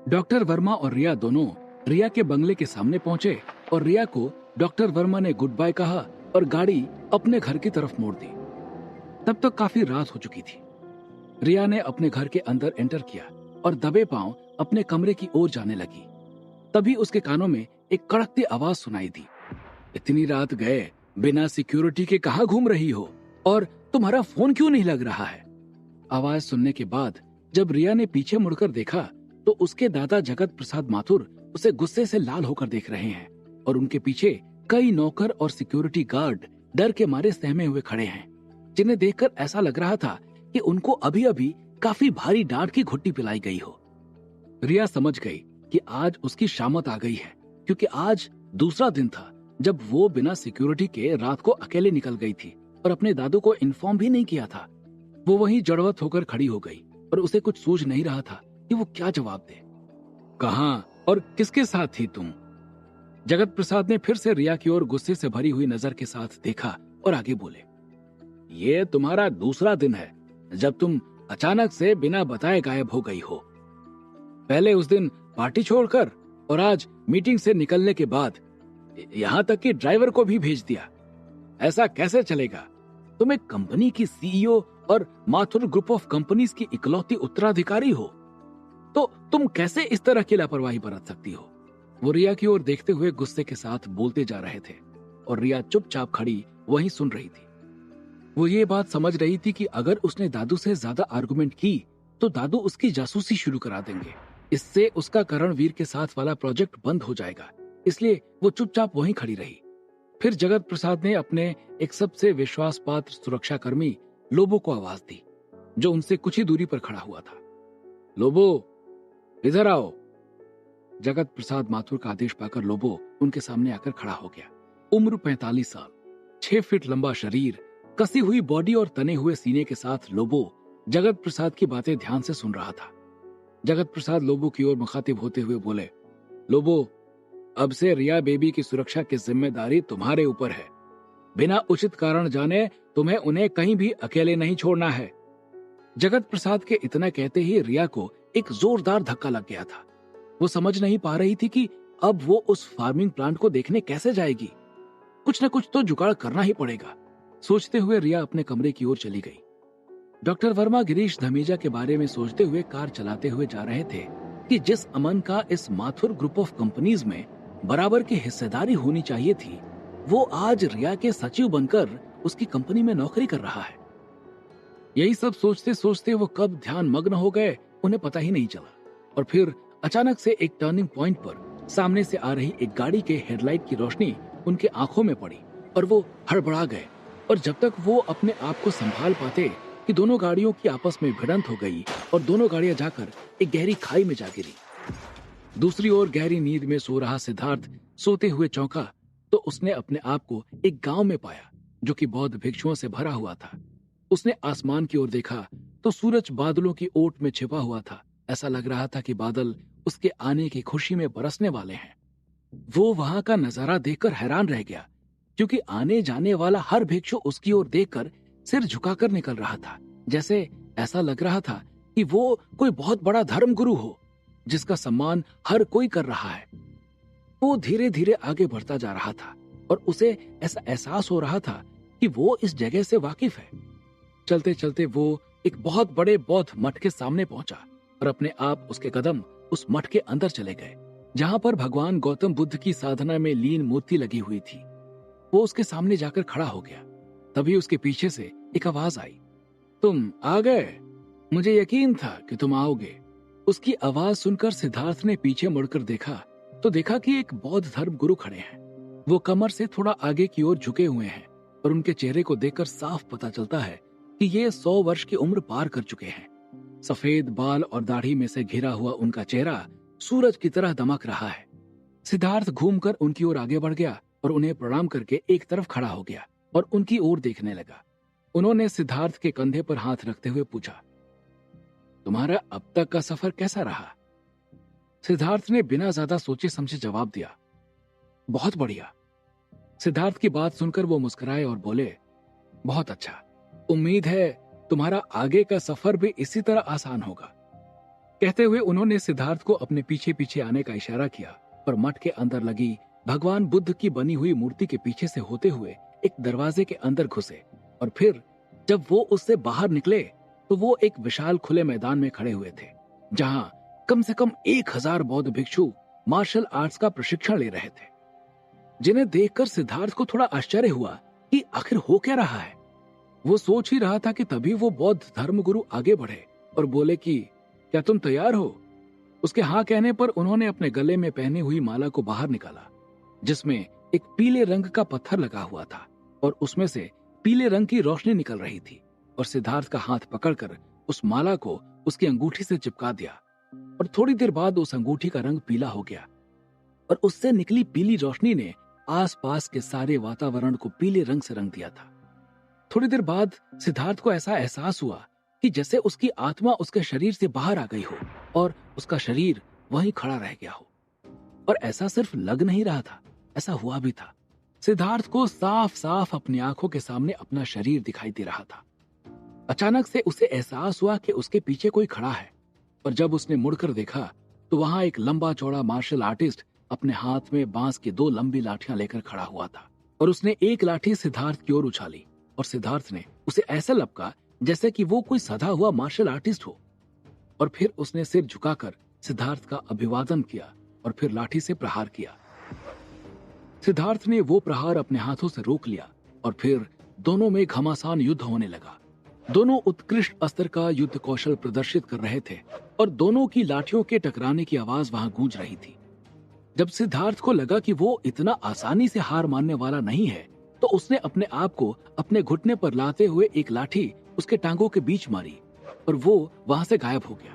Doctor Verma और रिया दोनों रिया के बंगले के सामने पहुंचे और रिया को डॉक्टर वर्मा ने गुड बाय कहा और गाड़ी अपने घर की तरफ मोड़ दी। तब तक काफी रात हो चुकी थी। रिया ने अपने घर के अंदर एंटर किया और दबे पांव अपने कमरे की ओर जाने लगी। तभी उसके कानों में एक कड़कती आवाज सुनाई दी। इतनी रात गए बिना सिक्योरिटी के कहां घूम रही हो और तुम्हारा फोन क्यों नहीं लग रहा है? आवाज सुनने के बाद जब रिया ने पीछे मुड़कर देखा तो उसके दादा जगत प्रसाद माथुर उसे गुस्से से लाल होकर देख रहे हैं और उनके पीछे कई नौकर और सिक्योरिटी गार्ड डर के मारे सहमे हुए खड़े हैं, जिन्हें देखकर ऐसा लग रहा था कि उनको अभी अभी काफी भारी डांट की घुट्टी पिलाई गई हो। रिया समझ गई कि आज उसकी शामत आ गई है, क्योंकि आज दूसरा दिन था जब वो बिना सिक्योरिटी के रात को अकेले निकल गई थी और अपने दादू को इन्फॉर्म भी नहीं किया था। वो वहीं जड़वत होकर खड़ी हो गई और उसे कुछ सूझ नहीं रहा था कि वो क्या जवाब दे। कहां और किसके साथ थी तुम? जगत प्रसाद ने फिर से रिया की ओर गुस्से से भरी हुई नजर के साथ देखा और आगे बोले, ये तुम्हारा दूसरा दिन है जब तुम अचानक से बिना बताए गायब हो गई हो। पहले उस दिन पार्टी छोड़कर और आज मीटिंग से निकलने के बाद यहां तक कि ड्राइवर को भी भेज दिया। ऐसा कैसे चलेगा? तुम एक कंपनी की सीईओ और माथुर ग्रुप ऑफ कंपनीज की इकलौती उत्तराधिकारी हो, तो तुम कैसे इस तरह की लापरवाही बरत सकती हो? वो रिया की ओर देखते हुए गुस्से के साथ बोलते जा रहे थे और रिया चुपचाप खड़ी वहीं सुन रही थी। वो ये बात समझ रही थी कि अगर उसने दादू से ज्यादा आर्गुमेंट की तो दादू उसकी जासूसी शुरू करा देंगे। इससे उसका करणवीर के साथ वाला प्रोजेक्ट बंद हो जाएगा, इसलिए वो चुपचाप वहीं खड़ी रही। फिर जगत प्रसाद ने अपने एक सबसे विश्वास पात्र सुरक्षा कर्मी लोबो को आवाज दी, जो उनसे कुछ ही दूरी पर खड़ा हुआ था। लोबो, इधर आओ। जगत प्रसाद माथुर का आदेश पाकर लोबो उनके सामने आकर खड़ा हो गया। उम्र 45 साल, 6 फीट लंबा शरीर, कसी हुई बॉडी और तने हुए सीने के साथ लोबो जगत प्रसाद की बातें ध्यान से सुन रहा था। जगत प्रसाद लोबो की ओर मुखातिब होते हुए बोले, लोबो, अब से रिया बेबी की सुरक्षा की जिम्मेदारी तुम्हारे ऊपर है। बिना उचित कारण जाने तुम्हें उन्हें कहीं भी अकेले नहीं छोड़ना है। जगत प्रसाद के इतना कहते ही रिया को एक जोरदार धक्का लग गया था। वो समझ नहीं पा रही थी कि अब वो उस फार्मिंग प्लांट को देखने कैसे जाएगी। कुछ न कुछ तो जुगाड़ करना ही पड़ेगा। सोचते हुए रिया अपने कमरे की ओर चली गई। डॉक्टर वर्मा गिरीश धमीजा के बारे में सोचते हुए कार चलाते हुए जा रहे थे कि जिस अमन का इस माथुर ग्रुप ऑफ कंपनीज में बराबर की हिस्सेदारी होनी चाहिए थी, वो आज रिया के सचिव बनकर उसकी कंपनी में नौकरी कर रहा है। यही सब सोचते सोचते वो कब ध्यान मग्न हो गए उन्हें पता ही नहीं चला। और फिर अचानक से एक टर्निंग पॉइंट पर सामने से आ रही एक गाड़ी के हेडलाइट की रोशनी उनके आंखों में पड़ी और वो हड़बड़ा गए। और जब तक वो अपने आप को संभाल पाते कि दोनों गाड़ियों की आपस में भिड़ंत हो गई और दोनों गाड़ियां जाकर एक गहरी खाई में जा गिरी। दूसरी ओर गहरी नींद में सो रहा सिद्धार्थ सोते हुए चौंका तो उसने अपने आप को एक गांव में पाया जो कि बौद्ध भिक्षुओं से भरा हुआ था। उसने आसमान की ओर देखा तो सूरज बादलों की ओट में छिपा हुआ था। ऐसा लग रहा था कि बादल उसके आने की खुशी में बरसने वाले हैं। वो वहां का नजारा देखकर हैरान रह गया, क्योंकि आने जाने वाला हर भिक्षु उसकी ओर देखकर सिर झुकाकर निकल रहा था, जैसे ऐसा लग रहा था कि वो कोई बहुत बड़ा धर्म गुरु हो जिसका सम्मान हर कोई कर रहा है। वो धीरे धीरे आगे बढ़ता जा रहा था और उसे ऐसा एहसास हो रहा था कि वो इस जगह से वाकिफ है। चलते चलते वो एक बहुत बड़े बौद्ध मठ के सामने पहुंचा और अपने आप उसके कदम उस मठ के अंदर चले गए, जहां पर भगवान गौतम बुद्ध की साधना में लीन मूर्ति लगी हुई थी। वो उसके सामने जाकर खड़ा हो गया। तभी उसके पीछे से एक आवाज आई, तुम आ गए, मुझे यकीन था कि तुम आओगे। उसकी आवाज सुनकर सिद्धार्थ ने पीछे मुड़कर देखा तो देखा कि एक बौद्ध धर्म गुरु खड़े हैं। वो कमर से थोड़ा आगे की ओर झुके हुए हैं और उनके चेहरे को देखकर साफ पता चलता है कि ये 100 वर्ष की उम्र पार कर चुके हैं। सफेद बाल और दाढ़ी में से घिरा हुआ उनका चेहरा सूरज की तरह दमक रहा है। सिद्धार्थ घूमकर उनकी ओर आगे बढ़ गया और उन्हें प्रणाम करके एक तरफ खड़ा हो गया और उनकी ओर देखने लगा। उन्होंने सिद्धार्थ के कंधे पर हाथ रखते हुए पूछा, तुम्हारा अब तक का सफर कैसा रहा? सिद्धार्थ ने बिना ज्यादा सोचे समझे जवाब दिया, बहुत बढ़िया। सिद्धार्थ की बात सुनकर वो मुस्कुराए और बोले, बहुत अच्छा। उम्मीद है तुम्हारा आगे का सफर भी इसी तरह आसान होगा। कहते हुए उन्होंने सिद्धार्थ को अपने पीछे पीछे आने का इशारा किया और मठ के अंदर लगी भगवान बुद्ध की बनी हुई मूर्ति के पीछे से होते हुए एक दरवाजे के अंदर घुसे। और फिर जब वो उससे बाहर निकले तो वो एक विशाल खुले मैदान में खड़े हुए थे, जहां कम से कम 1000 बौद्ध भिक्षु मार्शल आर्ट्स का प्रशिक्षण ले रहे थे, जिन्हें देखकर सिद्धार्थ को थोड़ा आश्चर्य हुआ कि आखिर हो क्या रहा है। वो सोच ही रहा था कि तभी वो बौद्ध धर्मगुरु आगे बढ़े और बोले कि क्या तुम तैयार हो? उसके हाँ कहने पर उन्होंने अपने गले में पहनी हुई माला को बाहर निकाला, जिसमें एक पीले रंग का पत्थर लगा हुआ था और उसमें से पीले रंग की रोशनी निकल रही थी। और सिद्धार्थ का हाथ पकड़कर उस माला को उसकी अंगूठी से चिपका दिया और थोड़ी देर बाद उस अंगूठी का रंग पीला हो गया और उससे निकली पीली रोशनी ने आसपास के सारे वातावरण को पीले रंग से रंग दिया था। थोड़ी देर बाद सिद्धार्थ को ऐसा एहसास हुआ कि जैसे उसकी आत्मा उसके शरीर से बाहर आ गई हो और उसका शरीर वहीं खड़ा रह गया हो। और ऐसा सिर्फ लग नहीं रहा था, ऐसा हुआ भी था। सिद्धार्थ को साफ साफ अपनी आंखों के सामने अपना शरीर दिखाई दे रहा था। अचानक से उसे एहसास हुआ कि उसके पीछे कोई खड़ा है और जब उसने मुड़कर देखा तो वहां एक लंबा चौड़ा मार्शल आर्टिस्ट अपने हाथ में बांस की 2 लंबी लाठियां लेकर खड़ा हुआ था और उसने एक लाठी सिद्धार्थ की ओर उछाली और सिद्धार्थ ने उसे ऐसा लपका जैसे कि वो कोई सधा हुआ मार्शल आर्टिस्ट हो। और फिर उसने सिर झुकाकर सिद्धार्थ का अभिवादन किया और फिर लाठी से प्रहार किया। सिद्धार्थ ने वो प्रहार अपने हाथों से रोक लिया और फिर दोनों में घमासान युद्ध होने लगा। दोनों उत्कृष्ट अस्त्र का युद्ध कौशल प्रदर्शित कर रहे थे और दोनों की लाठियों के टकराने की आवाज वहां गूंज रही थी। जब सिद्धार्थ को लगा कि वो इतना आसानी से हार मानने वाला नहीं है तो उसने अपने आप को अपने घुटने पर लाते हुए एक लाठी उसके टांगों के बीच मारी और वो वहां से गायब हो गया।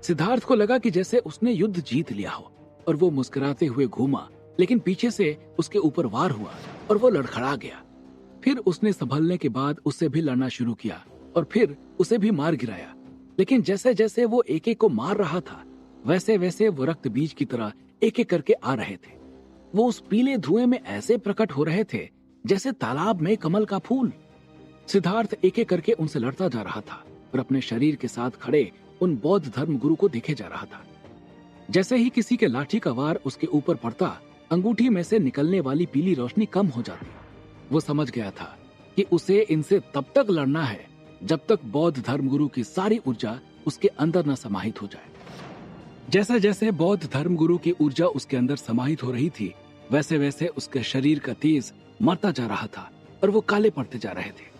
सिद्धार्थ को लगा कि जैसे उसने युद्ध जीत लिया हो और वो मुस्कुराते हुए घूमा, लेकिन पीछे से उसके ऊपर वार हुआ और वो लड़खड़ा गया। फिर उसने संभलने के बाद उससे भी लड़ना शुरू किया और फिर उसे भी मार गिराया। लेकिन जैसे जैसे वो एक एक को मार रहा था वैसे वैसे वो रक्त बीज की तरह एक एक करके आ रहे थे। वो उस पीले धुएं में ऐसे प्रकट हो रहे थे जैसे तालाब में कमल का फूल। सिद्धार्थ एक एक करके उनसे लड़ता जा रहा था और अपने शरीर के साथ खड़े उन बौद्ध धर्म गुरु को देखे जा रहा था। जैसे ही किसी के लाठी का वार उसके ऊपर पड़ता, अंगूठी में से निकलने वाली पीली रोशनी कम हो जाती। वो समझ गया था कि उसे इनसे तब तक लड़ना है जब तक बौद्ध धर्मगुरु की सारी ऊर्जा उसके अंदर न समाहित हो जाए। जैसे जैसे बौद्ध धर्मगुरु की ऊर्जा उसके अंदर समाहित हो रही थी वैसे वैसे उसके शरीर का तेज मरता जा रहा था और वो काले पड़ते जा रहे थे।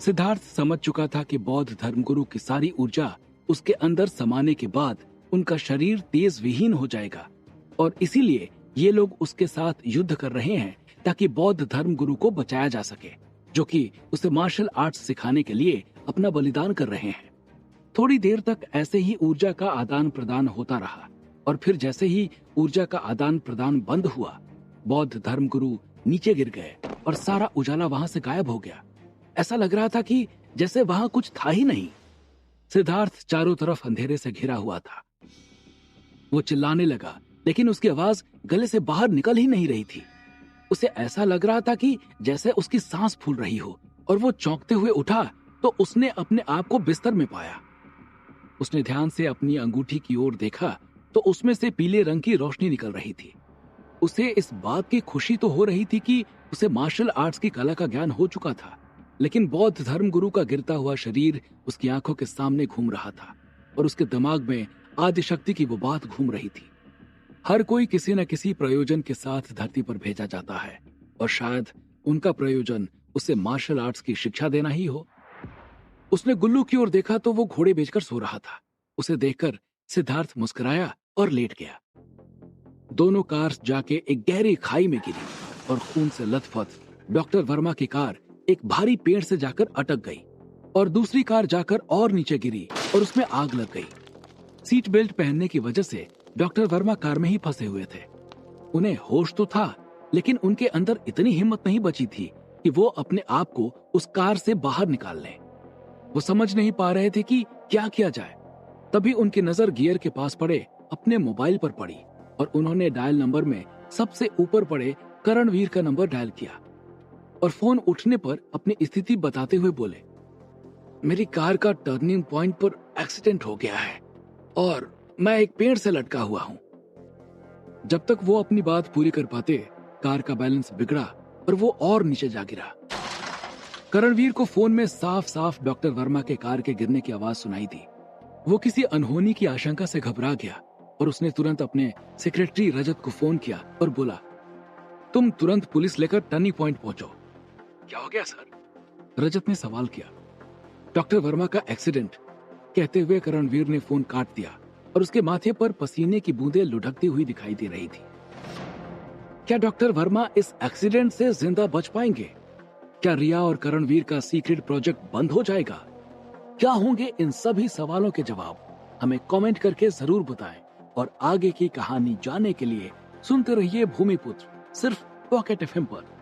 सिद्धार्थ समझ चुका था कि बौद्ध धर्मगुरु की सारी ऊर्जा उसके अंदर समाने के बाद उनका शरीर तेज विहीन हो जाएगा और इसीलिए ये लोग उसके साथ युद्ध कर रहे हैं ताकि बौद्ध धर्मगुरु को बचाया जा सके, जो कि उसे मार्शल आर्ट्स सिखाने के लिए अपना बलिदान कर रहे हैं। थोड़ी देर तक ऐसे ही ऊर्जा का आदान प्रदान होता रहा और फिर जैसे ही ऊर्जा का आदान प्रदान बंद हुआ, बौद्ध धर्मगुरु नीचे गिर गए और सारा उजाला वहां से गायब हो गया। ऐसा लग रहा था कि जैसे वहां कुछ था ही नहीं। सिद्धार्थ चारों तरफ अंधेरे से घिरा हुआ था। वो चिल्लाने लगा, लेकिन उसकी आवाज गले से बाहर निकल ही नहीं रही थी। उसे ऐसा लग रहा था कि जैसे उसकी सांस फूल रही हो और वो चौंकते हुए उठा तो उसने अपने आप को बिस्तर में पाया। उसने ध्यान से अपनी अंगूठी की ओर देखा तो उसमें से पीले रंग की रोशनी निकल रही थी। उसे इस बात की खुशी तो हो रही थी कि उसे मार्शल आर्ट्स की कला का ज्ञान हो चुका था, लेकिन बौद्ध धर्मगुरु का गिरता हुआ शरीर उसकी आंखों के सामने घूम रहा था और उसके दिमाग में आदिशक्ति की वो बात घूम रही थी। हर कोई किसी न किसी प्रयोजन के साथ धरती पर भेजा जाता है और शायद उनका प्रयोजन उसे मार्शल आर्ट्स की शिक्षा देना ही हो। उसने गुल्लू की ओर देखा तो वो घोड़े बेचकर सो रहा था। उसे देखकर सिद्धार्थ मुस्कुराया और लेट गया। दोनों कार जाके एक गहरी खाई में गिरी और खून से लथपथ डॉक्टर वर्मा की कार एक भारी पेड़ से जाकर अटक गई और दूसरी कार जाकर और नीचे गिरी और उसमें आग लग गई। सीट बेल्ट पहनने की वजह से डॉक्टर वर्मा कार में ही फंसे हुए थे। उन्हें होश तो था, लेकिन उनके अंदर इतनी हिम्मत नहीं बची थी कि वो अपने आप को उस कार से बाहर निकाल लें। वो समझ नहीं पा रहे थे कि क्या किया जाए। तभी उनकी नजर गियर के पास पड़े अपने मोबाइल पर पड़ी और उन्होंने डायल नंबर में सबसे ऊपर पड़े करणवीर का नंबर डायल किया और फोन उठने पर अपनी स्थिति बताते हुए बोले, मेरी कार का टर्निंग पॉइंट पर एक्सीडेंट हो गया है और मैं एक पेड़ से लटका हुआ हूं। जब तक वो अपनी बात पूरी कर पाते, कार का बैलेंस बिगड़ा और वो और नीचे जा गिरा। करणवीर को फोन में साफ साफ डॉक्टर वर्मा के कार के गिरने की आवाज सुनाई दी। वो किसी अनहोनी की आशंका से घबरा गया और उसने तुरंत अपने सेक्रेटरी रजत को फोन किया और बोला, तुम तुरंत पुलिस लेकर टर्निंग पॉइंट पहुंचो। क्या हो गया सर? रजत ने सवाल किया। डॉक्टर वर्मा का एक्सीडेंट, कहते हुए करणवीर ने फोन काट दिया और उसके माथे पर पसीने की बूंदें लुढ़कती हुई दिखाई दे रही थी। क्या डॉक्टर वर्मा इस एक्सीडेंट से जिंदा बच पाएंगे? क्या रिया और करणवीर का सीक्रेट प्रोजेक्ट बंद हो जाएगा? क्या होंगे इन सभी सवालों के जवाब? हमें कमेंट करके जरूर बताएं और आगे की कहानी जानने के लिए सुनते रहिए भूमिपुत्र, सिर्फ पॉकेट एफएम पर।